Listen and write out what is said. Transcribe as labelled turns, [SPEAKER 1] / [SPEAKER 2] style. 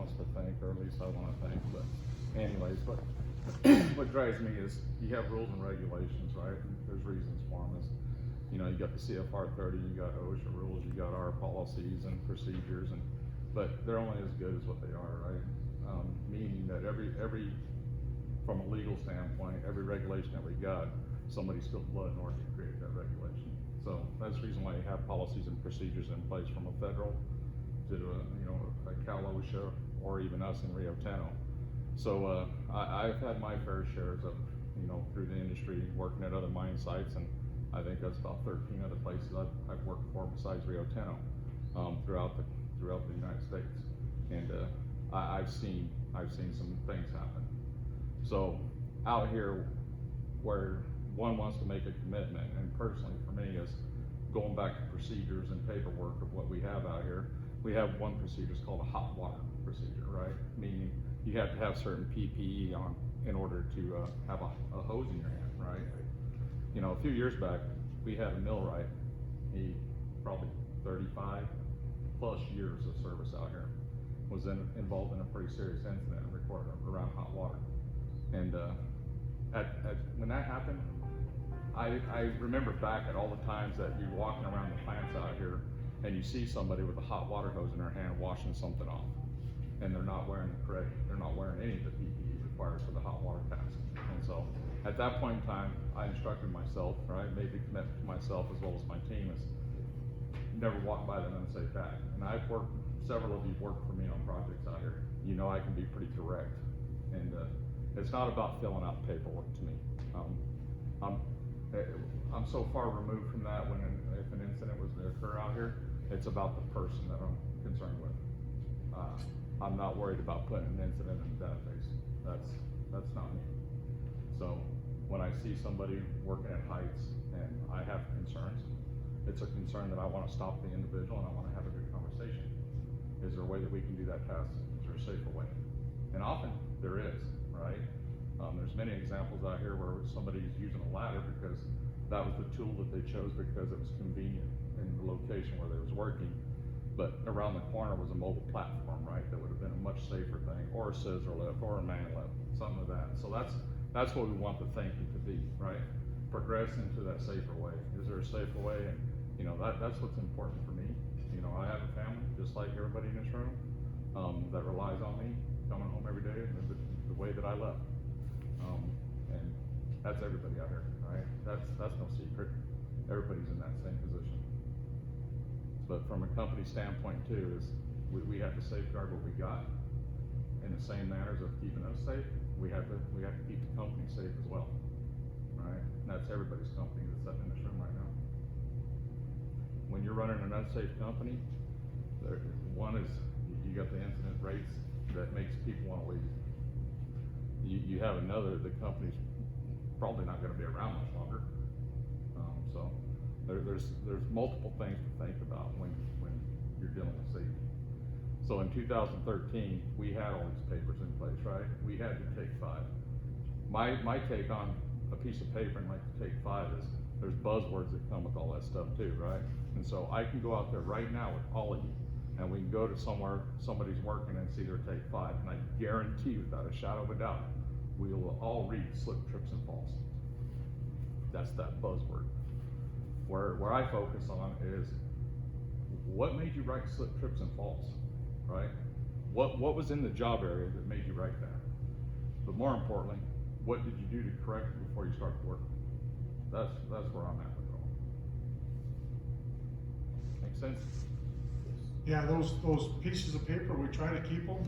[SPEAKER 1] wants to think, or at least I wanna think, but anyways, but what drives me is you have rules and regulations, right? And there's reasons for them. Is, you know, you got the CFR 30, you got OSHA rules, you got our policies and procedures, and but they're only as good as what they are, right? Meaning that every from a legal standpoint, every regulation that we got, somebody spilled blood in order to create that regulation. So that's the reason why you have policies and procedures in place from a federal to a Cal OSHA, or even us in Rio Tinto. So I've had my fair shares of, through the industry, working at other mine sites, and I think that's about 13 other places I've worked for besides Rio Tinto, throughout the United States. And I've seen some things happen. So out here, where one wants to make a commitment, and personally for me is going back to procedures and paperwork of what we have out here. We have one procedure, it's called a hot water procedure, right? Meaning you have to have certain PPE on in order to have a hose in your hand, right? A few years back, we had a millwright. He probably 35 plus years of service out here, was involved in a pretty serious incident recorded around hot water. And when that happened, I remember back at all the times that you're walking around the plants out here and you see somebody with a hot water hose in their hand washing something off, and they're not wearing they're not wearing any of the PPE required for the hot water task. And so at that point in time, I instructed myself, right, made the commitment to myself as well as my team, is never walk by that unsafe act. And several of you worked for me on projects out here. I can be pretty direct, and it's not about filling out paperwork to me. I'm so far removed from that. If an incident was to occur out here, it's about the person that I'm concerned with. I'm not worried about putting an incident in the database. That's not me. So when I see somebody working at heights and I have concerns, it's a concern that I want to stop the individual and I want to have a good conversation. Is there a way that we can do that task? Is there a safer way? And often there is, right? There's many examples out here where somebody's using a ladder because that was the tool that they chose because it was convenient in the location where they was working. But around the corner was a mobile platform, right? That would have been a much safer thing, or a scissor lift, or a man lift, something like that. So that's what we want the thinking to be, right? Progress into that safer way. Is there a safer way? And that's what's important for me. I have a family just like everybody in this room, that relies on me coming home every day the way that I left. And that's everybody out here, right? That's no secret. Everybody's in that same position. But from a company standpoint too, is we have to safeguard what we got in the same manners of keeping us safe. We have to keep the company safe as well, right? And that's everybody's company that's sitting in this room right now. When you're running an unsafe company, one is you got the incident rates that makes people want to leave. You have another, the company's probably not going to be around much longer. So there's multiple things to think about when you're dealing with safety. So in 2013, we had all these papers in place, right? We had to take 5. My take on a piece of paper and like to take 5 is there's buzzwords that come with all that stuff too, right? And so I can go out there right now with all of you, and we can go to somewhere somebody's working and see their take 5, and I guarantee you, without a shadow of a doubt, we will all read slip, trips, and falls. That's that buzzword. Where I focus on is what made you write slip, trips, and falls, right? What was in the job area that made you write that? But more importantly, what did you do to correct it before you started work? That's where I'm at with it all. Make sense?
[SPEAKER 2] Yeah, those pieces of paper, we try to keep them.